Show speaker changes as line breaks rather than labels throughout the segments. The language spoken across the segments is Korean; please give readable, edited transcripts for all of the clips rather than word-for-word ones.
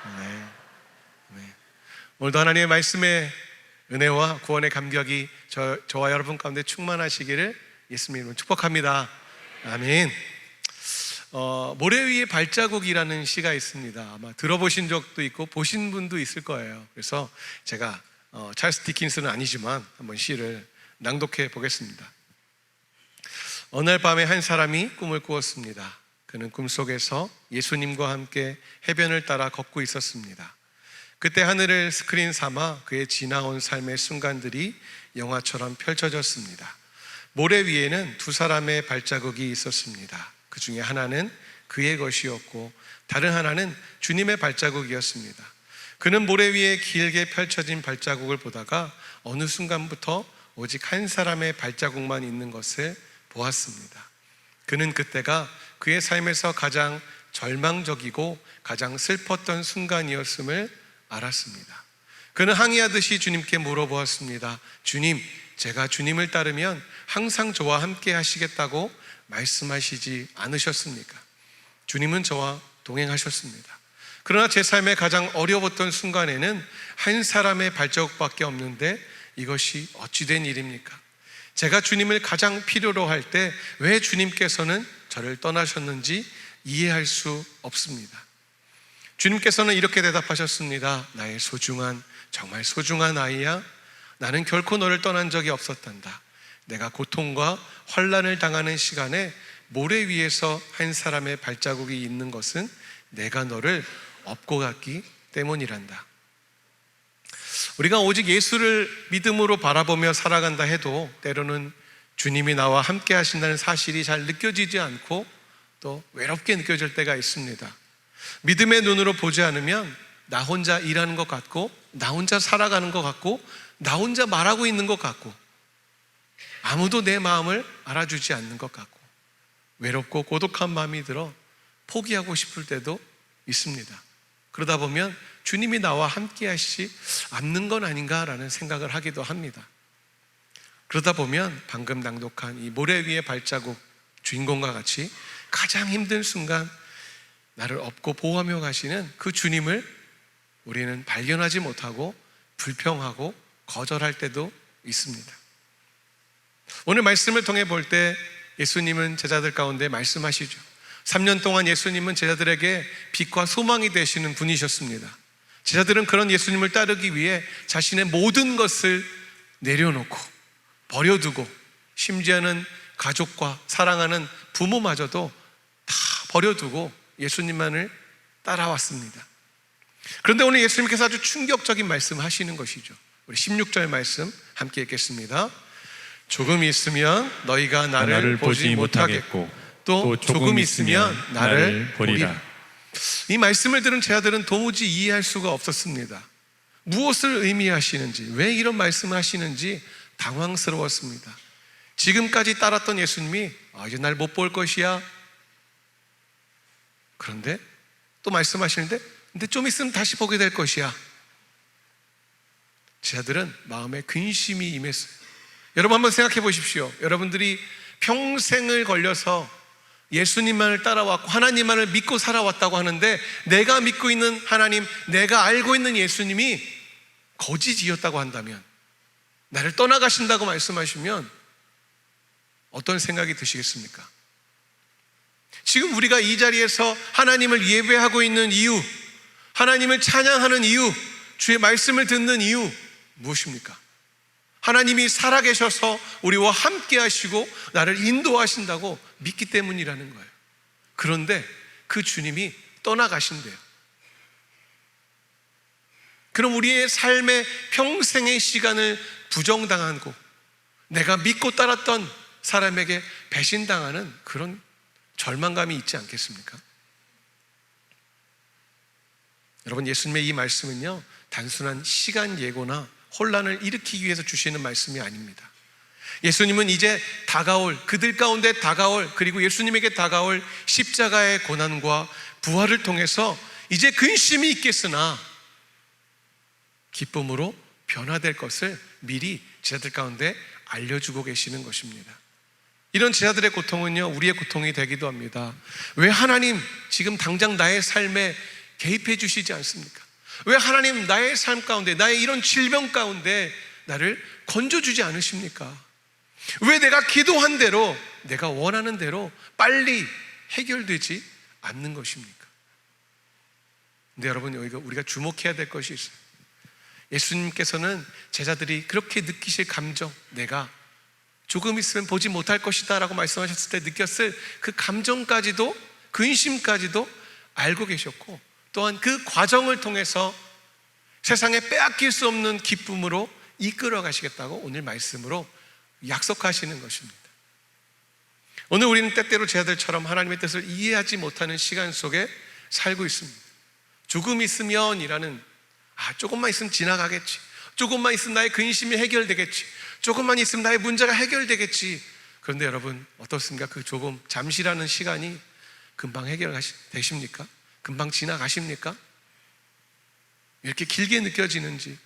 네. 네. 오늘도 하나님의 말씀의 은혜와 구원의 감격이 저와 여러분 가운데 충만하시기를 예수님으로 축복합니다. 아멘. 모래 위에 발자국이라는 시가 있습니다. 아마 들어보신 적도 있고 보신 분도 있을 거예요. 그래서 제가 찰스 디킨스는 아니지만 한번 시를 낭독해 보겠습니다. 어느 날 밤에 한 사람이 꿈을 꾸었습니다. 그는 꿈속에서 예수님과 함께 해변을 따라 걷고 있었습니다. 그때 하늘을 스크린 삼아 그의 지나온 삶의 순간들이 영화처럼 펼쳐졌습니다. 모래 위에는 두 사람의 발자국이 있었습니다. 그 중에 하나는 그의 것이었고 다른 하나는 주님의 발자국이었습니다. 그는 모래 위에 길게 펼쳐진 발자국을 보다가 어느 순간부터 오직 한 사람의 발자국만 있는 것을 보았습니다. 그는 그때가 그의 삶에서 가장 절망적이고 가장 슬펐던 순간이었음을 알았습니다. 그는 항의하듯이 주님께 물어보았습니다. 주님, 제가 주님을 따르면 항상 저와 함께 하시겠다고 말씀하시지 않으셨습니까? 주님은 저와 동행하셨습니다. 그러나 제 삶의 가장 어려웠던 순간에는 한 사람의 발자국밖에 없는데 이것이 어찌 된 일입니까? 제가 주님을 가장 필요로 할 때 왜 주님께서는 저를 떠나셨는지 이해할 수 없습니다. 주님께서는 이렇게 대답하셨습니다. 나의 소중한, 정말 소중한 아이야, 나는 결코 너를 떠난 적이 없었단다. 내가 고통과 환난을 당하는 시간에 모래 위에서 한 사람의 발자국이 있는 것은 내가 너를 업고 갔기 때문이란다. 우리가 오직 예수를 믿음으로 바라보며 살아간다 해도 때로는 주님이 나와 함께 하신다는 사실이 잘 느껴지지 않고 또 외롭게 느껴질 때가 있습니다. 믿음의 눈으로 보지 않으면 나 혼자 일하는 것 같고, 나 혼자 살아가는 것 같고, 나 혼자 말하고 있는 것 같고, 아무도 내 마음을 알아주지 않는 것 같고, 외롭고 고독한 마음이 들어 포기하고 싶을 때도 있습니다. 그러다 보면 주님이 나와 함께 하시지 않는 건 아닌가라는 생각을 하기도 합니다. 그러다 보면 방금 낭독한 이 모래 위의 발자국 주인공과 같이 가장 힘든 순간 나를 업고 보호하며 가시는 그 주님을 우리는 발견하지 못하고 불평하고 거절할 때도 있습니다. 오늘 말씀을 통해 볼 때 예수님은 제자들 가운데 말씀하시죠. 3년 동안 예수님은 제자들에게 빛과 소망이 되시는 분이셨습니다. 제자들은 그런 예수님을 따르기 위해 자신의 모든 것을 내려놓고 버려두고, 심지어는 가족과 사랑하는 부모마저도 다 버려두고 예수님만을 따라왔습니다. 그런데 오늘 예수님께서 아주 충격적인 말씀을 하시는 것이죠. 우리 16절 말씀 함께 읽겠습니다. 조금 있으면 너희가 나를 보지 못하겠고 또 조금 있으면 나를 보리라. 이 말씀을 들은 제자들은 도무지 이해할 수가 없었습니다. 무엇을 의미하시는지, 왜 이런 말씀을 하시는지 당황스러웠습니다. 지금까지 따랐던 예수님이 이제 날 못 볼 것이야. 그런데 또 말씀하시는데 근데 좀 있으면 다시 보게 될 것이야. 제자들은 마음에 근심이 임했어요. 여러분 한번 생각해 보십시오. 여러분들이 평생을 걸려서 예수님만을 따라왔고 하나님만을 믿고 살아왔다고 하는데 내가 믿고 있는 하나님, 내가 알고 있는 예수님이 거짓이었다고 한다면, 나를 떠나가신다고 말씀하시면 어떤 생각이 드시겠습니까? 지금 우리가 이 자리에서 하나님을 예배하고 있는 이유, 하나님을 찬양하는 이유, 주의 말씀을 듣는 이유 무엇입니까? 하나님이 살아계셔서 우리와 함께 하시고 나를 인도하신다고 믿기 때문이라는 거예요. 그런데 그 주님이 떠나가신대요. 그럼 우리의 삶의 평생의 시간을 부정당하고 내가 믿고 따랐던 사람에게 배신당하는 그런 절망감이 있지 않겠습니까? 여러분, 예수님의 이 말씀은요, 단순한 시간 예고나 혼란을 일으키기 위해서 주시는 말씀이 아닙니다. 예수님은 이제 다가올, 그들 가운데 다가올, 그리고 예수님에게 다가올 십자가의 고난과 부활을 통해서 이제 근심이 있겠으나 기쁨으로 변화될 것을 미리 제자들 가운데 알려주고 계시는 것입니다. 이런 제자들의 고통은요, 우리의 고통이 되기도 합니다. 왜 하나님, 지금 당장 나의 삶에 개입해 주시지 않습니까? 왜 하나님 나의 삶 가운데, 나의 이런 질병 가운데 나를 건져주지 않으십니까? 왜 내가 기도한 대로, 내가 원하는 대로 빨리 해결되지 않는 것입니까? 근데 여러분, 여기가 우리가 주목해야 될 것이 있어요. 예수님께서는 제자들이 그렇게 느끼실 감정, 내가 조금 있으면 보지 못할 것이다 라고 말씀하셨을 때 느꼈을 그 감정까지도, 근심까지도 알고 계셨고, 또한 그 과정을 통해서 세상에 빼앗길 수 없는 기쁨으로 이끌어 가시겠다고 오늘 말씀으로 약속하시는 것입니다. 오늘 우리는 때때로 제자들처럼 하나님의 뜻을 이해하지 못하는 시간 속에 살고 있습니다. 조금 있으면이라는, 조금만 있으면 지나가겠지, 조금만 있으면 나의 근심이 해결되겠지, 조금만 있으면 나의 문제가 해결되겠지. 그런데 여러분 어떻습니까? 그 조금, 잠시라는 시간이 금방 해결되십니까? 금방 지나가십니까? 이렇게 길게 느껴지는지,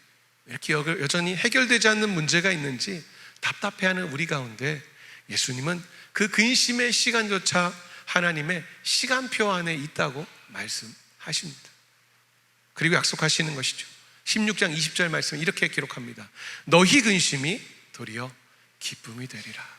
이렇게 여전히 해결되지 않는 문제가 있는지 답답해하는 우리 가운데 예수님은 그 근심의 시간조차 하나님의 시간표 안에 있다고 말씀하십니다. 그리고 약속하시는 것이죠. 16장 20절 말씀 이렇게 기록합니다. 너희 근심이 도리어 기쁨이 되리라.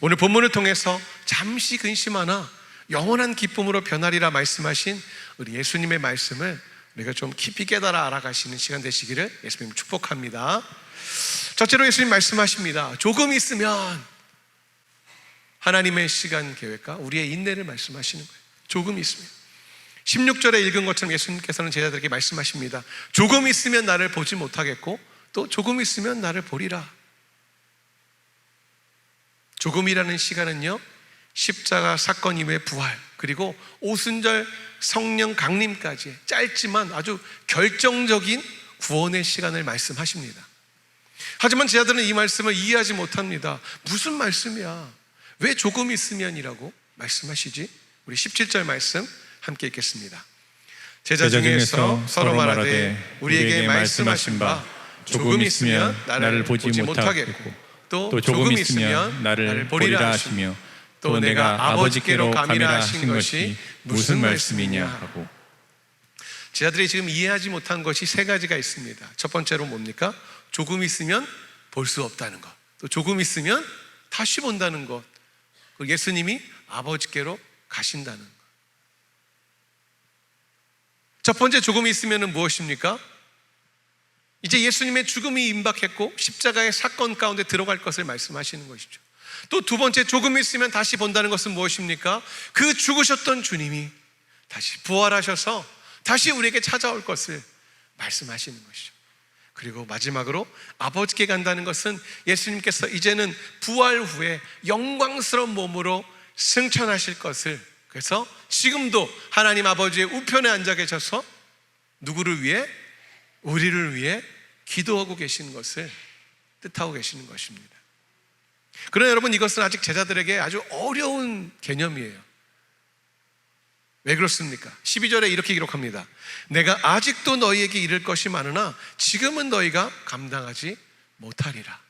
오늘 본문을 통해서 잠시 근심하나 영원한 기쁨으로 변하리라 말씀하신 우리 예수님의 말씀을 우리가 좀 깊이 깨달아 알아가시는 시간 되시기를 예수님 축복합니다. 첫째로 예수님 말씀하십니다. 조금 있으면, 하나님의 시간 계획과 우리의 인내를 말씀하시는 거예요. 조금 있으면. 16절에 읽은 것처럼 예수님께서는 제자들에게 말씀하십니다. 조금 있으면 나를 보지 못하겠고 또 조금 있으면 나를 보리라. 조금이라는 시간은요, 십자가 사건 이후의 부활, 그리고 오순절 성령 강림까지 짧지만 아주 결정적인 구원의 시간을 말씀하십니다. 하지만 제자들은 이 말씀을 이해하지 못합니다. 무슨 말씀이야? 왜 조금 있으면이라고 말씀하시지? 우리 17절 말씀 함께 읽겠습니다. 제자 중에서 서로 말하되 우리에게 말씀하신 바 조금 있으면 나를 보지 못하겠고 또 조금 있으면 나를 보리라 하시며 또 내가 아버지께로 가미라 하신 것이 무슨 말씀이냐 하고. 제자들이 지금 이해하지 못한 것이 세 가지가 있습니다. 첫 번째로 뭡니까? 조금 있으면 볼 수 없다는 것, 또 조금 있으면 다시 본다는 것, 그리고 예수님이 아버지께로 가신다는 것. 첫 번째 조금 있으면 무엇입니까? 이제 예수님의 죽음이 임박했고 십자가의 사건 가운데 들어갈 것을 말씀하시는 것이죠. 또 두 번째 조금 있으면 다시 본다는 것은 무엇입니까? 그 죽으셨던 주님이 다시 부활하셔서 다시 우리에게 찾아올 것을 말씀하시는 것이죠. 그리고 마지막으로 아버지께 간다는 것은 예수님께서 이제는 부활 후에 영광스러운 몸으로 승천하실 것을, 그래서 지금도 하나님 아버지의 우편에 앉아 계셔서 누구를 위해? 우리를 위해 기도하고 계시는 것을 뜻하고 계시는 것입니다. 그러나 여러분, 이것은 아직 제자들에게 아주 어려운 개념이에요. 왜 그렇습니까? 12절에 이렇게 기록합니다. 내가 아직도 너희에게 이를 것이 많으나 지금은 너희가 감당하지 못하리라.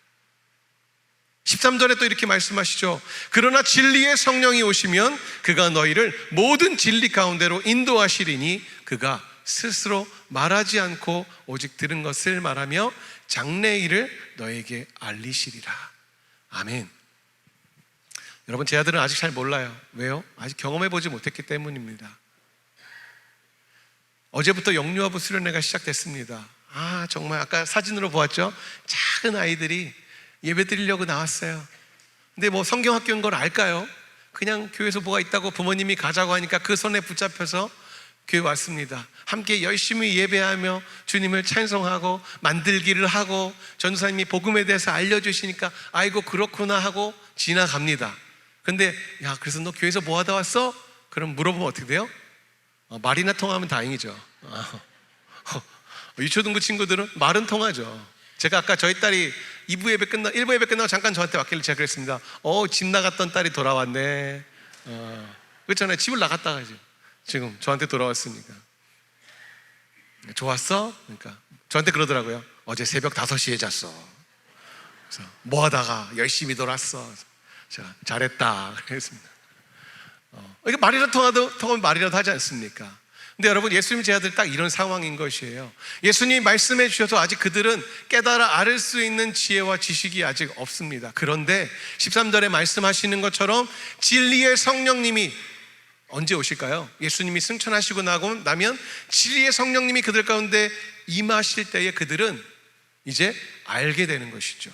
13절에 또 이렇게 말씀하시죠. 그러나 진리의 성령이 오시면 그가 너희를 모든 진리 가운데로 인도하시리니 그가 스스로 말하지 않고 오직 들은 것을 말하며 장래 일을 너에게 알리시리라. 아멘. 여러분, 제자들은 아직 잘 몰라요. 왜요? 아직 경험해보지 못했기 때문입니다. 어제부터 영유아부 수련회가 시작됐습니다. 정말 아까 사진으로 보았죠? 작은 아이들이 예배 드리려고 나왔어요. 근데 뭐 성경학교인 걸 알까요? 그냥 교회에서 뭐가 있다고 부모님이 가자고 하니까 그 손에 붙잡혀서 교회 왔습니다. 함께 열심히 예배하며 주님을 찬송하고 만들기를 하고 전도사님이 복음에 대해서 알려주시니까 아이고 그렇구나 하고 지나갑니다. 근데 그래서 너 교회에서 뭐 하다 왔어? 그럼 물어보면 어떻게 돼요? 말이나 통하면 다행이죠. 유초등부 친구들은 말은 통하죠. 제가 아까 저희 딸이 1부 예배 끝나고 잠깐 저한테 왔길래 제가 그랬습니다. 집 나갔던 딸이 돌아왔네. 그렇잖아요. 집을 나갔다 가죠. 지금 저한테 돌아왔으니까. 좋았어? 그러니까 저한테 그러더라고요. 어제 새벽 5시에 잤어. 그래서 뭐 하다가 열심히 놀았어. 자, 잘했다 그랬습니다. 이게 말이라도 통하면 말이라도 하지 않습니까? 근데 여러분, 예수님 제자들 딱 이런 상황인 것이에요. 예수님이 말씀해 주셔서 아직 그들은 깨달아 알 수 있는 지혜와 지식이 아직 없습니다. 그런데 13절에 말씀하시는 것처럼 진리의 성령님이 언제 오실까요? 예수님이 승천하시고 나면 진리의 성령님이 그들 가운데 임하실 때에 그들은 이제 알게 되는 것이죠.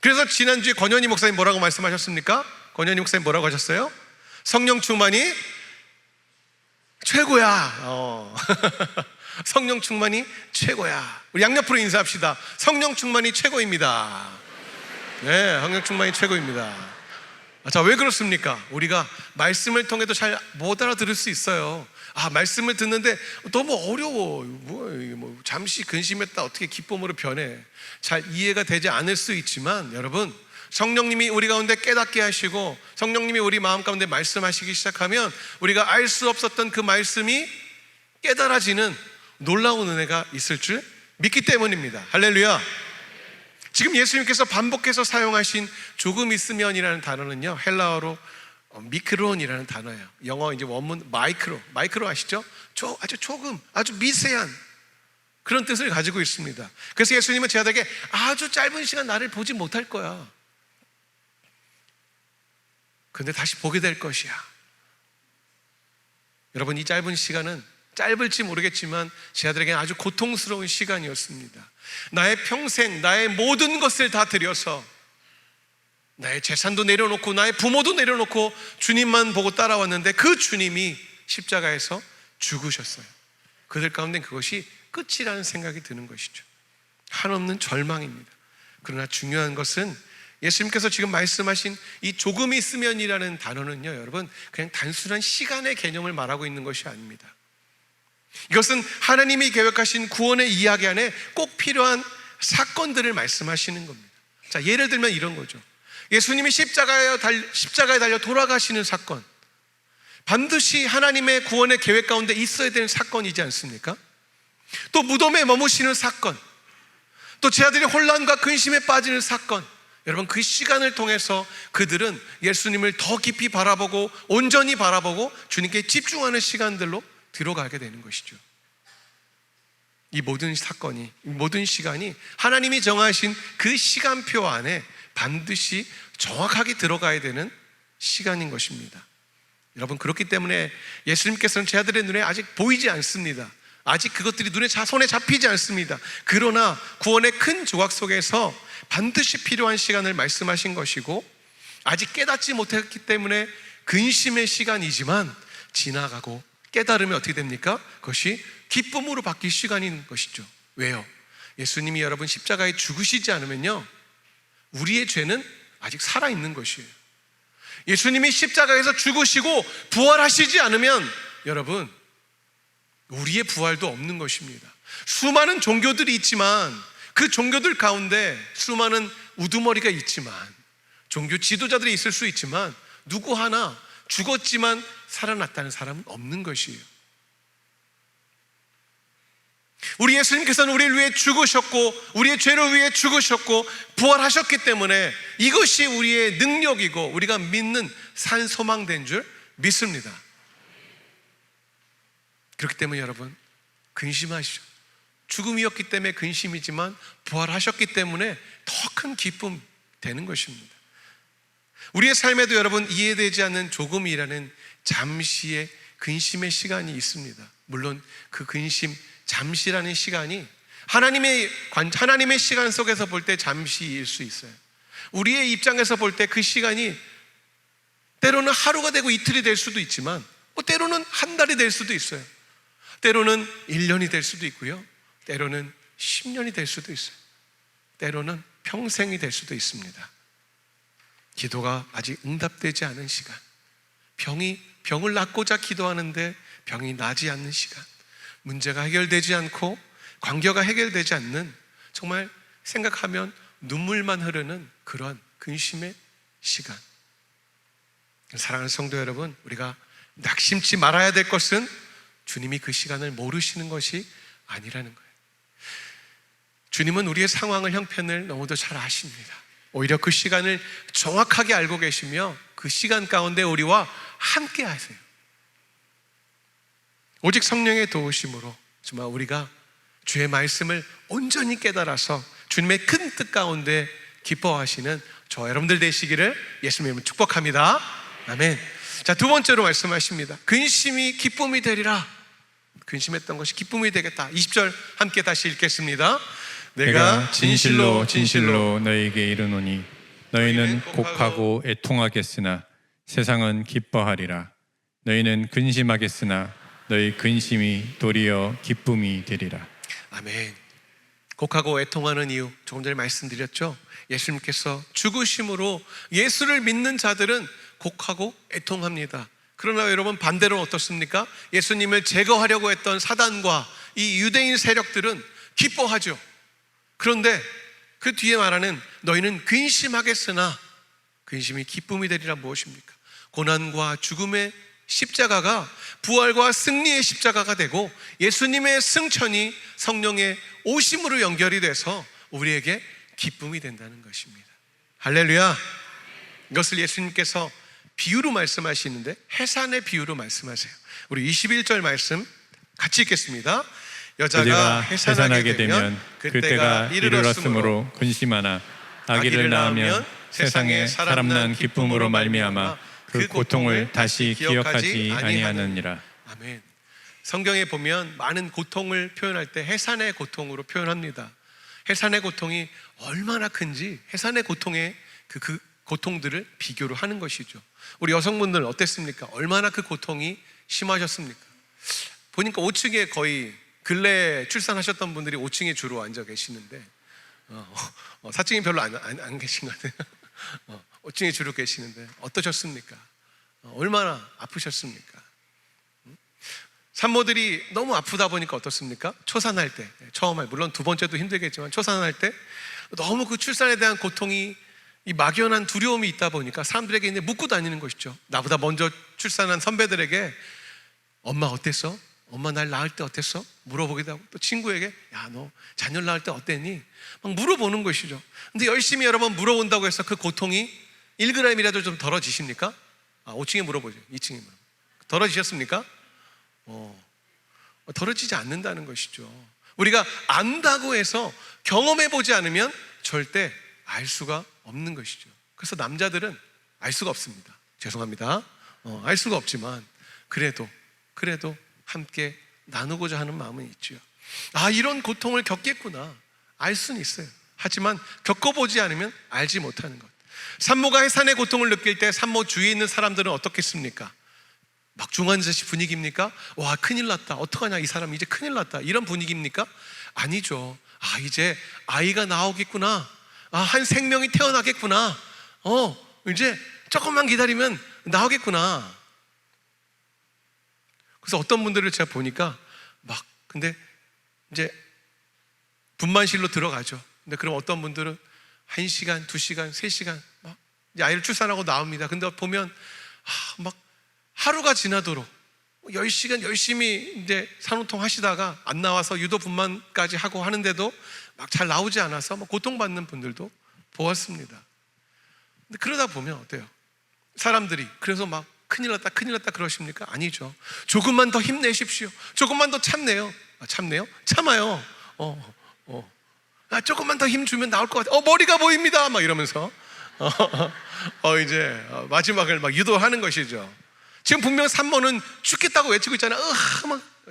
그래서 지난주에 권현희 목사님 뭐라고 말씀하셨습니까? 권현희 목사님 뭐라고 하셨어요? 성령 충만이 최고야. 성령 충만이 최고야. 우리 양옆으로 인사합시다. 성령 충만이 최고입니다. 네, 성령 충만이 최고입니다. 자, 왜 그렇습니까? 우리가 말씀을 통해도 잘 못 알아들을 수 있어요. 말씀을 듣는데 너무 어려워. 잠시 근심했다 어떻게 기쁨으로 변해. 잘 이해가 되지 않을 수 있지만, 여러분, 성령님이 우리 가운데 깨닫게 하시고 성령님이 우리 마음 가운데 말씀하시기 시작하면 우리가 알 수 없었던 그 말씀이 깨달아지는 놀라운 은혜가 있을 줄 믿기 때문입니다. 할렐루야. 지금 예수님께서 반복해서 사용하신 조금 있으면이라는 단어는요, 헬라어로 미크론이라는 단어예요. 영어 이제 원문 마이크로 아시죠? 아주 조금, 아주 미세한 그런 뜻을 가지고 있습니다. 그래서 예수님은 제자들에게 아주 짧은 시간 나를 보지 못할 거야. 근데 다시 보게 될 것이야. 여러분, 이 짧은 시간은 짧을지 모르겠지만 제자들에게는 아주 고통스러운 시간이었습니다. 나의 평생, 나의 모든 것을 다 들여서 나의 재산도 내려놓고 나의 부모도 내려놓고 주님만 보고 따라왔는데 그 주님이 십자가에서 죽으셨어요. 그들 가운데 그것이 끝이라는 생각이 드는 것이죠. 한없는 절망입니다. 그러나 중요한 것은 예수님께서 지금 말씀하신 이 조금 있으면이라는 단어는요, 여러분, 그냥 단순한 시간의 개념을 말하고 있는 것이 아닙니다. 이것은 하나님이 계획하신 구원의 이야기 안에 꼭 필요한 사건들을 말씀하시는 겁니다. 자, 예를 들면 이런 거죠. 예수님이 십자가에 달려 돌아가시는 사건, 반드시 하나님의 구원의 계획 가운데 있어야 되는 사건이지 않습니까? 또 무덤에 머무시는 사건, 또 제자들이 혼란과 근심에 빠지는 사건, 여러분, 그 시간을 통해서 그들은 예수님을 더 깊이 바라보고 온전히 바라보고 주님께 집중하는 시간들로 들어가게 되는 것이죠. 이 모든 사건이, 이 모든 시간이 하나님이 정하신 그 시간표 안에 반드시 정확하게 들어가야 되는 시간인 것입니다. 여러분, 그렇기 때문에 예수님께서는 제자들의 눈에 아직 보이지 않습니다. 아직 그것들이 손에 잡히지 않습니다. 그러나 구원의 큰 조각 속에서 반드시 필요한 시간을 말씀하신 것이고, 아직 깨닫지 못했기 때문에 근심의 시간이지만 지나가고 깨달으면 어떻게 됩니까? 그것이 기쁨으로 바뀔 시간인 것이죠. 왜요? 예수님이 여러분 십자가에 죽으시지 않으면요, 우리의 죄는 아직 살아있는 것이에요. 예수님이 십자가에서 죽으시고 부활하시지 않으면 여러분, 우리의 부활도 없는 것입니다. 수많은 종교들이 있지만 그 종교들 가운데 수많은 우두머리가 있지만, 종교 지도자들이 있을 수 있지만 누구 하나 죽었지만 살아났다는 사람은 없는 것이에요. 우리 예수님께서는 우리를 위해 죽으셨고 우리의 죄를 위해 죽으셨고 부활하셨기 때문에 이것이 우리의 능력이고 우리가 믿는 산 소망된 줄 믿습니다. 그렇기 때문에 여러분, 근심하시죠. 죽음이었기 때문에 근심이지만 부활하셨기 때문에 더 큰 기쁨 되는 것입니다. 우리의 삶에도 여러분, 이해되지 않는 조금이라는 잠시의 근심의 시간이 있습니다. 물론 그 근심, 잠시라는 시간이 하나님의 시간 속에서 볼 때 잠시일 수 있어요. 우리의 입장에서 볼 때 그 시간이 때로는 하루가 되고 이틀이 될 수도 있지만, 때로는 한 달이 될 수도 있어요. 때로는 1년이 될 수도 있고요, 때로는 10년이 될 수도 있어요. 때로는 평생이 될 수도 있습니다. 기도가 아직 응답되지 않은 시간, 병을 낫고자 기도하는데 병이 나지 않는 시간, 문제가 해결되지 않고 관계가 해결되지 않는, 정말 생각하면 눈물만 흐르는 그런 근심의 시간. 사랑하는 성도 여러분, 우리가 낙심치 말아야 될 것은 주님이 그 시간을 모르시는 것이 아니라는 거예요. 주님은 우리의 상황을, 형편을 너무도 잘 아십니다. 오히려 그 시간을 정확하게 알고 계시며 그 시간 가운데 우리와 함께 하세요. 오직 성령의 도우심으로 정말 우리가 주의 말씀을 온전히 깨달아서 주님의 큰 뜻 가운데 기뻐하시는 저 여러분들 되시기를 예수님의 이름으로 축복합니다. 아멘. 자, 두 번째로 말씀하십니다. 근심이 기쁨이 되리라. 근심했던 것이 기쁨이 되겠다. 20절 함께 다시 읽겠습니다.
내가 진실로 진실로 너희에게 이르노니 너희는 곡하고 애통하겠으나 세상은 기뻐하리라. 너희는 근심하겠으나 너희 근심이 도리어 기쁨이 되리라.
아멘. 곡하고 애통하는 이유 조금 전에 말씀드렸죠. 예수님께서 죽으심으로 예수를 믿는 자들은 곡하고 애통합니다. 그러나 여러분 반대로 어떻습니까? 예수님을 제거하려고 했던 사단과 이 유대인 세력들은 기뻐하죠. 그런데 그 뒤에 말하는 너희는 근심하겠으나 근심이 기쁨이 되리라 무엇입니까? 고난과 죽음의 십자가가 부활과 승리의 십자가가 되고 예수님의 승천이 성령의 오심으로 연결이 돼서 우리에게 기쁨이 된다는 것입니다. 할렐루야. 이것을 예수님께서 비유로 말씀하시는데 해산의 비유로 말씀하세요. 우리 21절 말씀 같이 읽겠습니다. 여자가 해산하게 되면 그때가 이르렀으므로
근심하나 아기를 낳으면 세상에 사람 난 기쁨으로 말미암아 그 고통을 다시 기억하지 아니하느니라.
아멘. 성경에 보면 많은 고통을 표현할 때 해산의 고통으로 표현합니다. 해산의 고통이 얼마나 큰지 해산의 고통의 그 고통들을 비교를 하는 것이죠. 우리 여성분들 어땠습니까? 얼마나 그 고통이 심하셨습니까? 보니까 5층에 거의 근래 출산하셨던 분들이 5층에 주로 앉아 계시는데 4층이 별로 안 계신 것 같아요. 5층에 주로 계시는데 어떠셨습니까? 얼마나 아프셨습니까? 산모들이 너무 아프다 보니까 어떻습니까? 초산할 때 처음 물론 두 번째도 힘들겠지만 초산할 때 너무 그 출산에 대한 고통이 이 막연한 두려움이 있다 보니까 사람들에게 이제 묻고 다니는 것이죠. 나보다 먼저 출산한 선배들에게 엄마 어땠어? 엄마 날 낳을 때 어땠어? 물어보기도 하고 또 친구에게 야 너 자녀를 낳을 때 어땠니? 막 물어보는 것이죠. 근데 열심히 여러 번 물어본다고 해서 그 고통이 1g이라도 좀 덜어지십니까? 5층에 물어보죠. 2층에 물어보죠. 덜어지셨습니까? 덜어지지 않는다는 것이죠. 우리가 안다고 해서 경험해보지 않으면 절대 알 수가 없는 것이죠. 그래서 남자들은 알 수가 없습니다. 죄송합니다. 알 수가 없지만 그래도 함께 나누고자 하는 마음은 있죠. 이런 고통을 겪겠구나 알 수는 있어요. 하지만 겪어보지 않으면 알지 못하는 것. 산모가 해산의 고통을 느낄 때 산모 주위에 있는 사람들은 어떻겠습니까? 막중한 분위기입니까? 와 큰일 났다 어떡하냐 이 사람 이제 큰일 났다 이런 분위기입니까? 아니죠. 이제 아이가 나오겠구나, 한 생명이 태어나겠구나, 이제 조금만 기다리면 나오겠구나. 그래서 어떤 분들을 제가 보니까 근데 이제 분만실로 들어가죠. 근데 그럼 어떤 분들은 1시간, 2시간, 3시간 이제 아이를 출산하고 나옵니다. 근데 보면 하루가 지나도록 10시간 열심히 이제 산후통 하시다가 안 나와서 유도 분만까지 하고 하는데도 잘 나오지 않아서 고통받는 분들도 보았습니다. 근데 그러다 보면 어때요? 사람들이 그래서 큰일 났다 그러십니까? 아니죠. 조금만 더 힘내십시오. 조금만 더 참네요. 참네요? 참아요. 조금만 더 힘 주면 나올 것 같아요. 머리가 보입니다. 이러면서 이제 마지막을 유도하는 것이죠. 지금 분명 산모는 죽겠다고 외치고 있잖아요.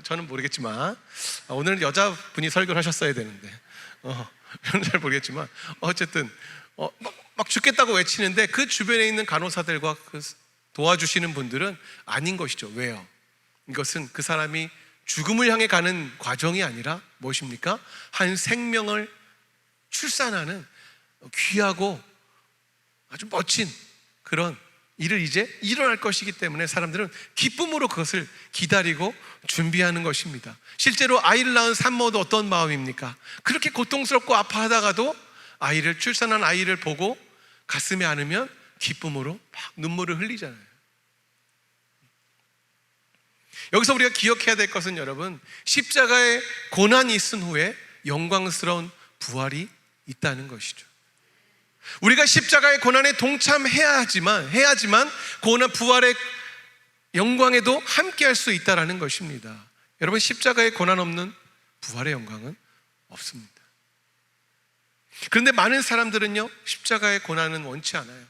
저는 모르겠지만 오늘은 여자분이 설교를 하셨어야 되는데 저는 잘 모르겠지만 어쨌든 막 죽겠다고 외치는데 그 주변에 있는 간호사들과 그 도와주시는 분들은 아닌 것이죠. 왜요? 이것은 그 사람이 죽음을 향해 가는 과정이 아니라 무엇입니까? 한 생명을 출산하는 귀하고 아주 멋진 그런 일을 이제 일어날 것이기 때문에 사람들은 기쁨으로 그것을 기다리고 준비하는 것입니다. 실제로 아이를 낳은 산모도 어떤 마음입니까? 그렇게 고통스럽고 아파하다가도 출산한 아이를 보고 가슴에 안으면 기쁨으로 막 눈물을 흘리잖아요. 여기서 우리가 기억해야 될 것은 여러분, 십자가의 고난이 있은 후에 영광스러운 부활이 있다는 것이죠. 우리가 십자가의 고난에 동참해야지만 고난 부활의 영광에도 함께할 수 있다라는 것입니다. 여러분, 십자가의 고난 없는 부활의 영광은 없습니다. 그런데 많은 사람들은요, 십자가의 고난은 원치 않아요.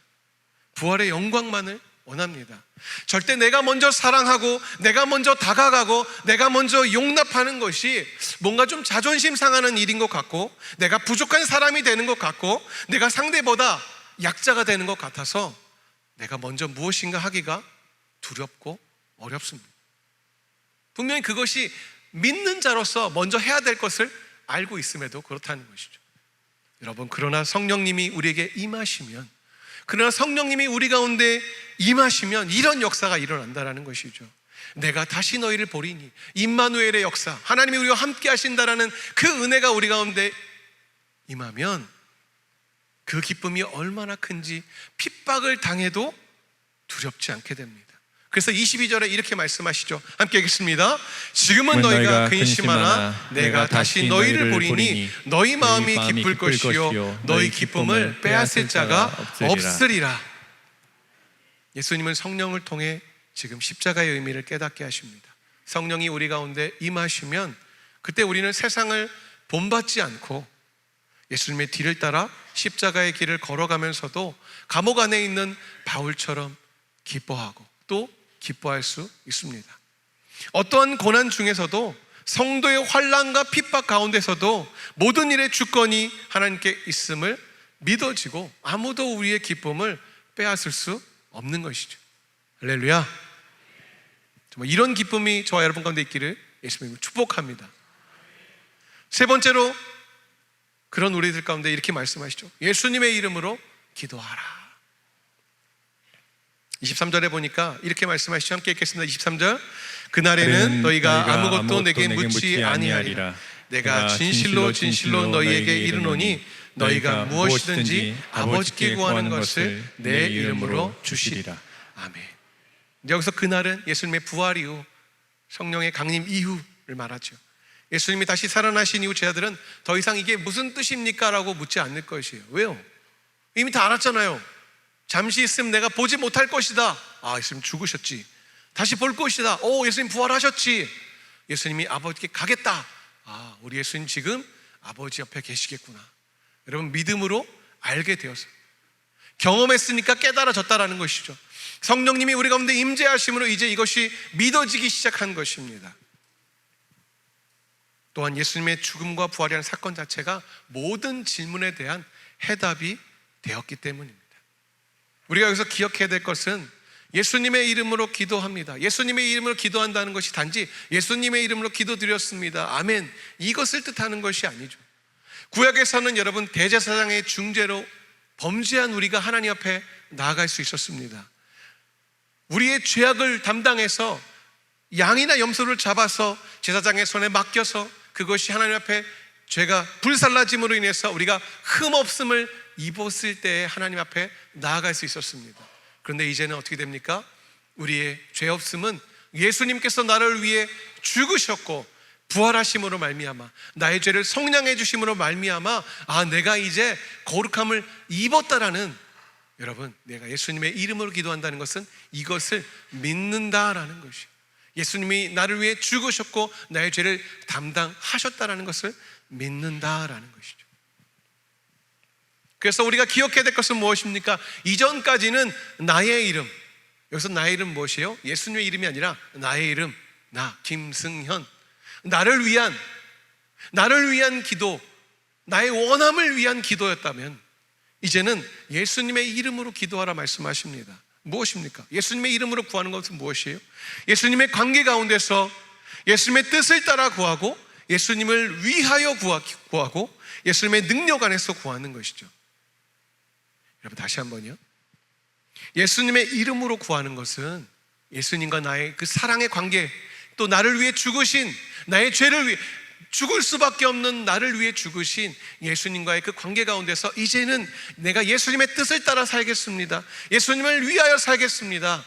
부활의 영광만을 원합니다. 절대 내가 먼저 사랑하고 내가 먼저 다가가고 내가 먼저 용납하는 것이 뭔가 좀 자존심 상하는 일인 것 같고, 내가 부족한 사람이 되는 것 같고, 내가 상대보다 약자가 되는 것 같아서 내가 먼저 무엇인가 하기가 두렵고 어렵습니다. 분명히 그것이 믿는 자로서 먼저 해야 될 것을 알고 있음에도 그렇다는 것이죠. 여러분, 그러나 성령님이 우리에게 임하시면, 그러나 성령님이 우리 가운데 임하시면 이런 역사가 일어난다는 것이죠. 내가 다시 너희를 보리니, 임마누엘의 역사, 하나님이 우리와 함께 하신다라는 그 은혜가 우리 가운데 임하면 그 기쁨이 얼마나 큰지 핍박을 당해도 두렵지 않게 됩니다. 그래서 22절에 이렇게 말씀하시죠. 함께 읽겠습니다. 지금은 너희가 근심하나 내가 다시 너희를 보리니 너희 마음이 기쁠 것이요 너희 기쁨을 빼앗을 자가 없으리라. 예수님은 성령을 통해 지금 십자가의 의미를 깨닫게 하십니다. 성령이 우리 가운데 임하시면 그때 우리는 세상을 본받지 않고 예수님의 뒤를 따라 십자가의 길을 걸어가면서도 감옥 안에 있는 바울처럼 기뻐하고 또 기뻐할 수 있습니다. 어떠한 고난 중에서도, 성도의 환난과 핍박 가운데서도 모든 일의 주권이 하나님께 있음을 믿어지고 아무도 우리의 기쁨을 빼앗을 수 없는 것이죠. 할렐루야. 정말 이런 기쁨이 저와 여러분 가운데 있기를 예수님을 축복합니다. 세 번째로, 그런 우리들 가운데 이렇게 말씀하시죠. 예수님의 이름으로 기도하라. 23절에 보니까 이렇게 말씀하시죠. 함께 읽겠습니다. 23절. 그날에는 너희가 아무것도 내게 묻지 아니하리라. 내가 진실로 진실로 너희에게 이르노니 너희가 무엇이든지 아버지께 구하는 것을 내 이름으로 주시리라. 아멘. 여기서 그날은 예수님의 부활 이후, 성령의 강림 이후를 말하죠. 예수님이 다시 살아나신 이후 제자들은 더 이상 이게 무슨 뜻입니까? 라고 묻지 않을 것이에요. 왜요? 이미 다 알았잖아요. 잠시 있으면 내가 보지 못할 것이다. 아, 예수님 죽으셨지. 다시 볼 것이다. 오, 예수님 부활하셨지. 예수님이 아버지께 가겠다. 아, 우리 예수님 지금 아버지 옆에 계시겠구나. 여러분, 믿음으로 알게 되어서 경험했으니까 깨달아졌다라는 것이죠. 성령님이 우리 가운데 임재하심으로 이제 이것이 믿어지기 시작한 것입니다. 또한 예수님의 죽음과 부활이라는 사건 자체가 모든 질문에 대한 해답이 되었기 때문입니다. 우리가 여기서 기억해야 될 것은 예수님의 이름으로 기도합니다. 예수님의 이름으로 기도한다는 것이 단지 예수님의 이름으로 기도드렸습니다, 아멘, 이것을 뜻하는 것이 아니죠. 구약에서는 여러분, 대제사장의 중재로 범죄한 우리가 하나님 앞에 나아갈 수 있었습니다. 우리의 죄악을 담당해서 양이나 염소를 잡아서 제사장의 손에 맡겨서 그것이 하나님 앞에 죄가 불살라짐으로 인해서 우리가 흠없음을 입었을 때 하나님 앞에 나아갈 수 있었습니다. 그런데 이제는 어떻게 됩니까? 우리의 죄 없음은 예수님께서 나를 위해 죽으셨고 부활하심으로 말미암아 나의 죄를 성량해 주심으로 말미암아, 아, 내가 이제 거룩함을 입었다라는, 여러분, 내가 예수님의 이름으로 기도한다는 것은 이것을 믿는다라는 것이, 예수님이 나를 위해 죽으셨고 나의 죄를 담당하셨다라는 것을 믿는다라는 것이죠. 그래서 우리가 기억해야 될 것은 무엇입니까? 이전까지는 나의 이름, 여기서 나의 이름 무엇이에요? 예수님의 이름이 아니라 나의 이름, 나 김승현, 나를 위한 기도, 나의 원함을 위한 기도였다면 이제는 예수님의 이름으로 기도하라 말씀하십니다. 무엇입니까? 예수님의 이름으로 구하는 것은 무엇이에요? 예수님의 관계 가운데서 예수님의 뜻을 따라 구하고 예수님을 위하여 구하고 예수님의 능력 안에서 구하는 것이죠. 여러분, 다시 한번요. 예수님의 이름으로 구하는 것은 예수님과 나의 그 사랑의 관계, 또 나를 위해 죽으신, 나의 죄를 위해 죽을 수밖에 없는 나를 위해 죽으신 예수님과의 그 관계 가운데서 이제는 내가 예수님의 뜻을 따라 살겠습니다, 예수님을 위하여 살겠습니다,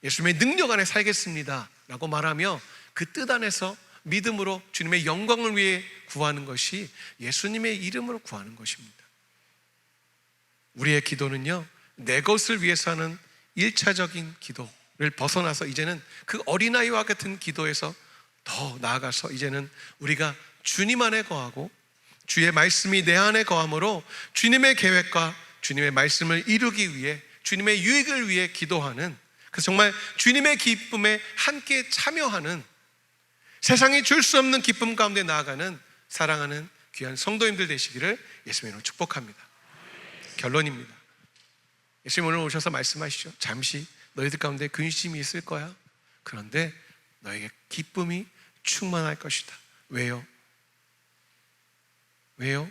예수님의 능력 안에 살겠습니다 라고 말하며 그 뜻 안에서 믿음으로 주님의 영광을 위해 구하는 것이 예수님의 이름으로 구하는 것입니다. 우리의 기도는요, 내 것을 위해서 하는 1차적인 기도를 벗어나서 이제는 그 어린아이와 같은 기도에서 더 나아가서 이제는 우리가 주님 안에 거하고 주의 말씀이 내 안에 거함으로 주님의 계획과 주님의 말씀을 이루기 위해, 주님의 유익을 위해 기도하는, 그래서 정말 주님의 기쁨에 함께 참여하는, 세상이 줄 수 없는 기쁨 가운데 나아가는 사랑하는 귀한 성도님들 되시기를 예수님으로 축복합니다. 결론입니다. 예수님 오늘 오셔서 말씀하시죠. 잠시 너희들 가운데 근심이 있을 거야. 그런데 너에게 기쁨이 충만할 것이다. 왜요? 왜요?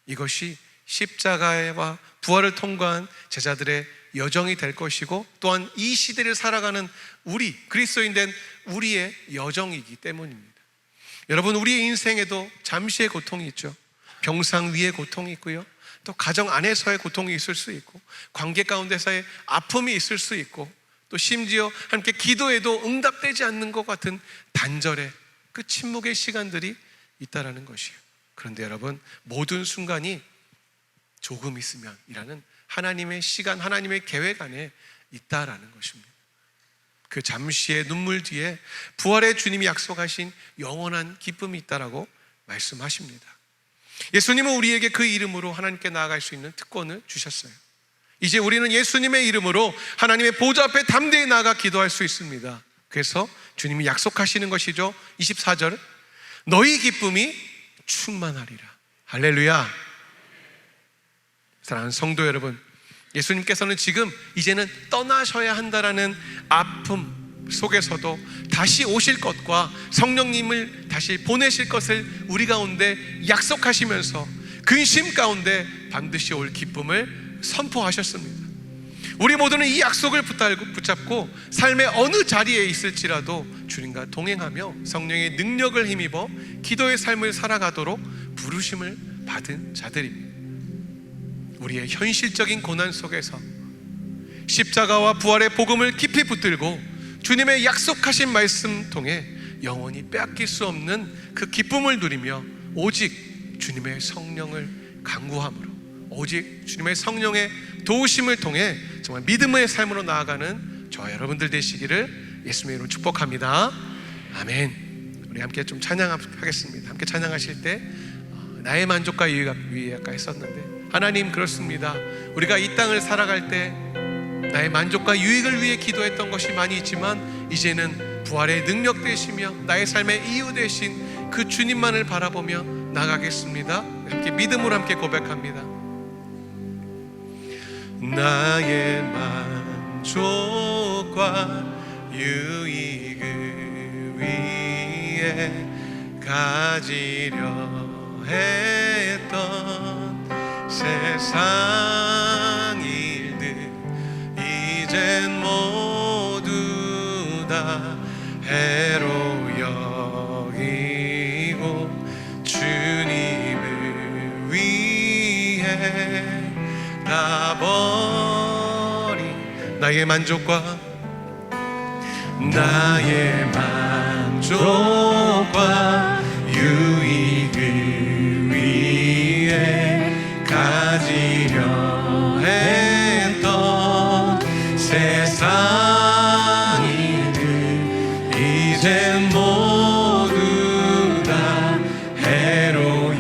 이것이 십자가와 부활을 통과한 제자들의 여정이 될 것이고, 또한 이 시대를 살아가는 우리 그리스도인 된 우리의 여정이기 때문입니다. 여러분, 우리의 인생에도 잠시의 고통이 있죠. 병상 위에 고통이 있고요, 또 가정 안에서의 고통이 있을 수 있고, 관계 가운데서의 아픔이 있을 수 있고, 또 심지어 함께 기도해도 응답되지 않는 것 같은 단절의 그 침묵의 시간들이 있다라는 것이에요. 그런데 여러분, 모든 순간이 조금 있으면 이라는 하나님의 시간, 하나님의 계획 안에 있다라는 것입니다. 그 잠시의 눈물 뒤에 부활의 주님이 약속하신 영원한 기쁨이 있다라고 말씀하십니다. 예수님은 우리에게 그 이름으로 하나님께 나아갈 수 있는 특권을 주셨어요. 이제 우리는 예수님의 이름으로 하나님의 보좌 앞에 담대히 나아가 기도할 수 있습니다. 그래서 주님이 약속하시는 것이죠. 24절, 너희 기쁨이 충만하리라. 할렐루야. 사랑하는 성도 여러분, 예수님께서는 지금 이제는 떠나셔야 한다라는 아픔 속에서도 다시 오실 것과 성령님을 다시 보내실 것을 우리 가운데 약속하시면서 근심 가운데 반드시 올 기쁨을 선포하셨습니다. 우리 모두는 이 약속을 붙잡고 삶의 어느 자리에 있을지라도 주님과 동행하며 성령의 능력을 힘입어 기도의 삶을 살아가도록 부르심을 받은 자들입니다. 우리의 현실적인 고난 속에서 십자가와 부활의 복음을 깊이 붙들고 주님의 약속하신 말씀 통해 영원히 빼앗길 수 없는 그 기쁨을 누리며 오직 주님의 성령을 간구함으로, 오직 주님의 성령의 도우심을 통해 정말 믿음의 삶으로 나아가는 저와 여러분들 되시기를 예수님의 이름으로 축복합니다. 아멘. 우리 함께 좀 찬양하겠습니다. 함께 찬양하실 때 나의 만족과 유익 아까 했었는데, 하나님, 그렇습니다. 우리가 이 땅을 살아갈 때 나의 만족과 유익을 위해 기도했던 것이 많이 있지만 이제는 부활의 능력 되시며 나의 삶의 이유 되신 그 주님만을 바라보며 나가겠습니다. 함께 믿음으로 함께 고백합니다. 나의 만족과 유익을 위해 가지려 했던 세상 일들 이젠 모두 다 해로 여기고 주님을 위해 다 버린 나의 만족과 유익을 위해 가지려 했던 세상 일들 이젠 모두 다 해로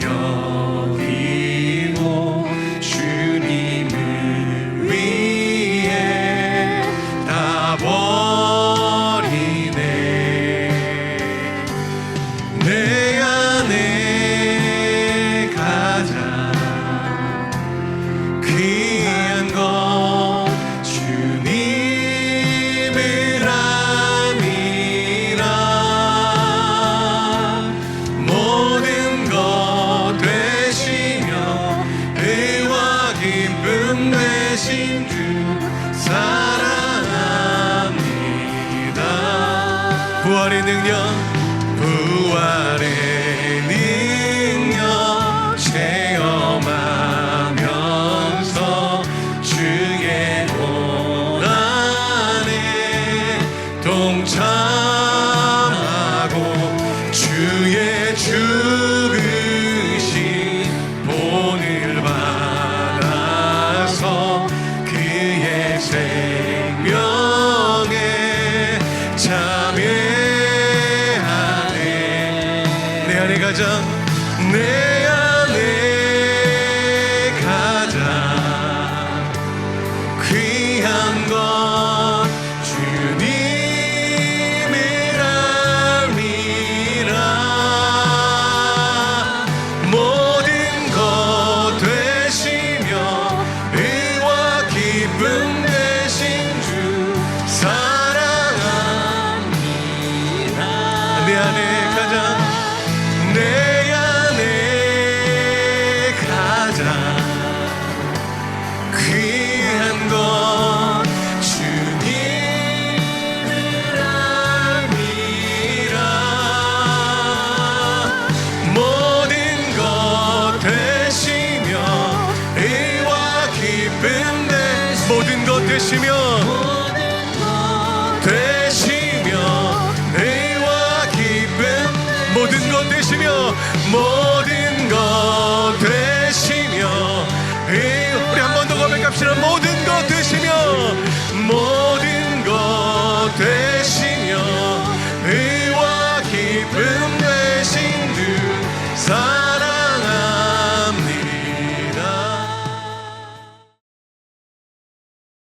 여기고 주님을 위해 다 버리네. 내 안에 가장 귀한 것 주님을 아니라 모든 것 되시며 의와 기쁨 되신 주 사랑합니다. 부활의 능력 체험하면서 주의 고난에 동참하고 주의 죽으신 본을 받아서 그의 생명에 참여하리. 가장 내 안에 가장 귀한 것 주님이라니라. 모든 것 되시며 의와 기쁨 되신 주 사랑합니다. 내 안에 가장 내 안에 가장 귀한 것 주님이라니라. 모든 것 되시며 의와 기쁨 모든 것 되시며 의와 기쁨 모든 것 되시며 모든 것 되시며 우리 한 번 더 고백합시다. 모든 것 되시며 모든 것 되시며